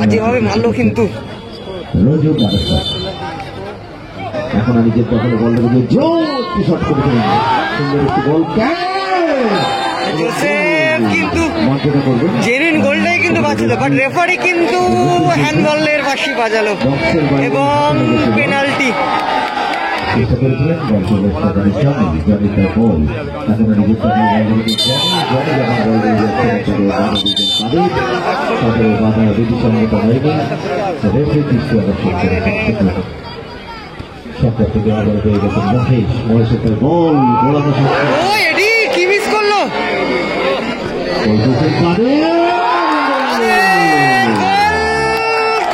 বাজেভাবে মারলো কিন্তু এখন আমি যে তখন বল দেবো শট করে সুন্দর একটি বল কিন্তু জেনুইন গোলটাই কিন্তু বাঁচলো, বাট রেফারি কিন্তু হ্যান্ডবলের বাঁশি বাজালো এবং পেনাল্টি। চেষ্টা করেছিলেন কি মিস করলো,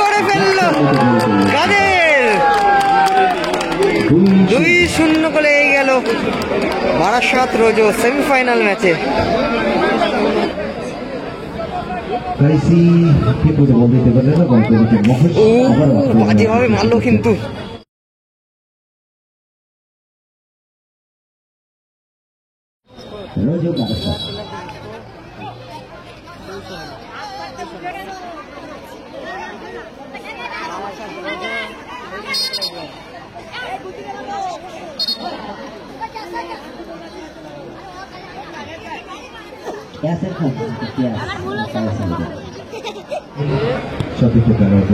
করে ফেললো কাদের। 2-0 গোলে এই গেল বারাসাত রোজো সেমিফাইনাল ম্যাচে। বাজেভাবে মারলো কিন্তু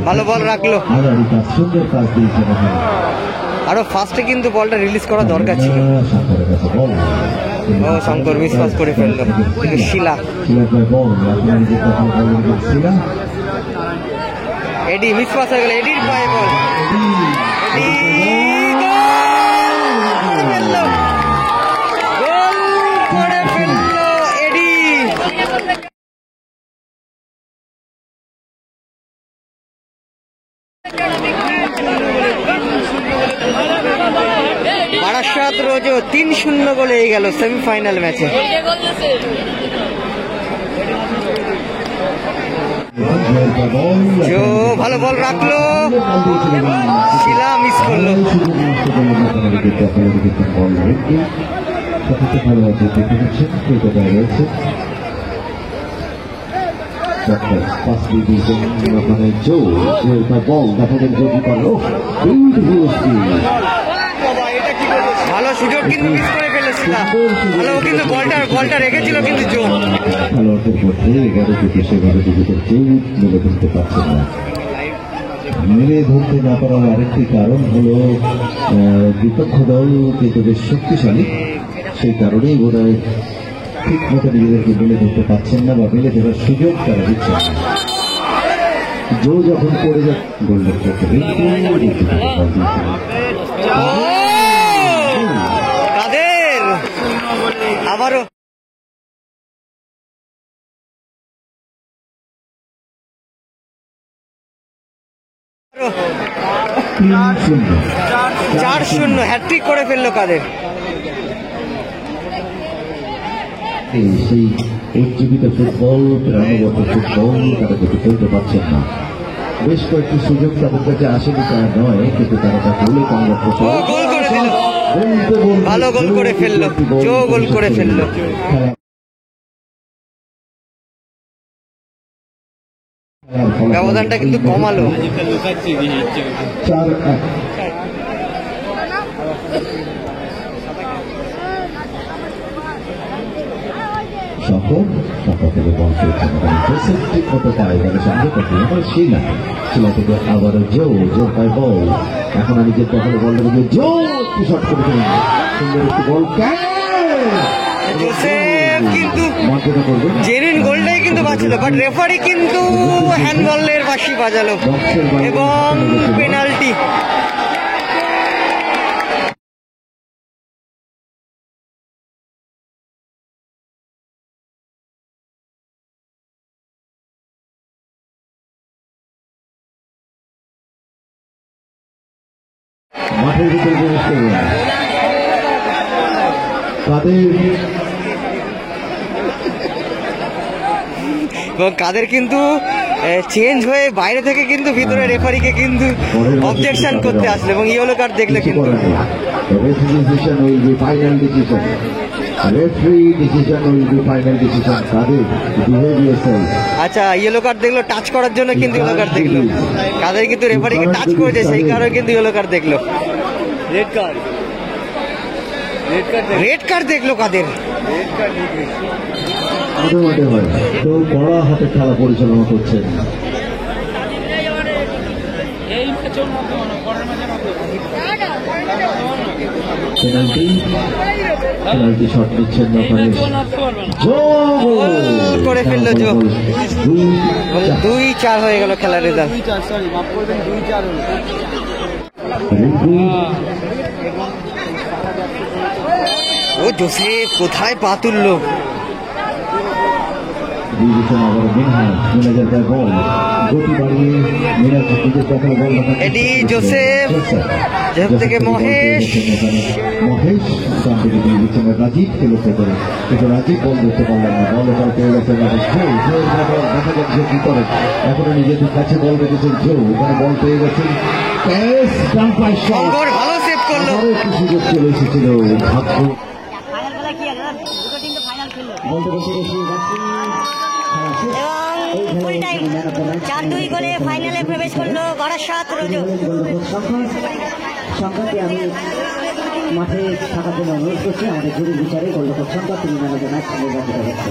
ভালো বল রাখলো, আরো ফার্স্টে কিন্তু বলটা রিলিজ করা দরকার ছিল। ও শঙ্কর মিসপাস করে ফেললো, শিলা এডি মিসপাস হয়ে গেল, এডির পায়ে বল, বারাসাত রোজো 3-0 গোলে এই গেল সেমিফাইনাল ম্যাচে। ভালো বল রাখলো, শিলা মিস করলো। ভালো সুযোগ কিন্তু মিস করে ফেলে শিলা, ভালো কিন্তু বলটা রেখেছিল কিন্তু জোর মেরে ধরতে না পারার আরেকটি কারণ হলো বিপক্ষ দল কিন্তু বেশ শক্তিশালী, সেই কারণেই বোধহয় ঠিক মতো নিজেদেরকে মেলে ধরতে পারছেন না বা মেলে ধরার সুযোগ তারা দিচ্ছেন না। জো যখন পড়ে যায় গোল্ডেন কাদের আবারও চার 0 হ্যাট্রিক করে ফেললো কাদের। সেই উজ্জীবিত ফুটবল, প্রাণবন্ত ফুটবল তারা কিন্তু খেলতে পারছেন না। বেশ কয়েকটি সুযোগ তাদের কাছে আসেনি তা নয়, কিন্তু তারা তা গোলে কনভার্ট করতে ভালো গোল করে ফেললো, জো গোল করে ফেললো। ব্যবধানটা কিন্তু কমালো। আবারও জো পায় বল, এখন আমি যে তখন বল দেবো শট করে সুন্দর একটি বল কিন্তু জেনুইন গোলটাই কিন্তু বাঁচলো, বাট রেফারি কিন্তু হ্যান্ডবলের বাঁশি বাজালো এবং পেনাল্টি। মাঠের ভিতরে প্রবেশ করবেন কাদের কিন্তু চেঞ্জ হয়ে বাইরে থেকে কিন্তু ভিতরে রেফারিকে কিন্তু অবজেকশন করতে আসলো এবং ইয়েলো কার্ড দেখলে কিন্তু Referee decision will be final decision. Kadir, behave yourself. আচ্ছা, ইয়েলো কার্ড দেখলো, টাচ করার জন্য কিন্তু ইয়েলো কার্ড দেখলো। কাদের কিন্তু রেফারিকে টাচ করেছে, সেই কারণে কিন্তু ইয়েলো কার্ড দেখলো। রেড কার্ড দেখলো কাদের। মোটামুটি হয় তো কড়া হাতে খেলা পরিচালনা করছেন। পেনাল্টি শট নিচ্ছেন করে ফেললো জো। 2-4 হয়ে গেল খেলার রেজাল্ট। ও জোসেফ কোথায় পা তুললো। এডি জোসেফ, যেখান থেকে মহেশ রাজীব কে লক্ষ্য করে, কিন্তু রাজীব বল ধরতে পারলেন না। বল এবার পেয়ে গেছেন দেখা যাচ্ছে কি করে, এখনো নিজেদের কাছে বল রেখেছেন জো, ওখানে বল পেয়ে গেছেন। ভালো সেভ করলো। একটু সুযোগ চলে এসেছিল, ভাগ্য ফুল টাইম 4-2 গোলে ফাইনালে প্রবেশ করলো বারাসাত রোজো। সংখ্যাটি আমি মাঠে থাকার জন্য অনুরোধ করছি। আমাদের জরুরি বিচারে গোলরক্ষক সংখ্যা 3 ম্যান অফ দ্য ম্যাচ নির্বাচিত হচ্ছে।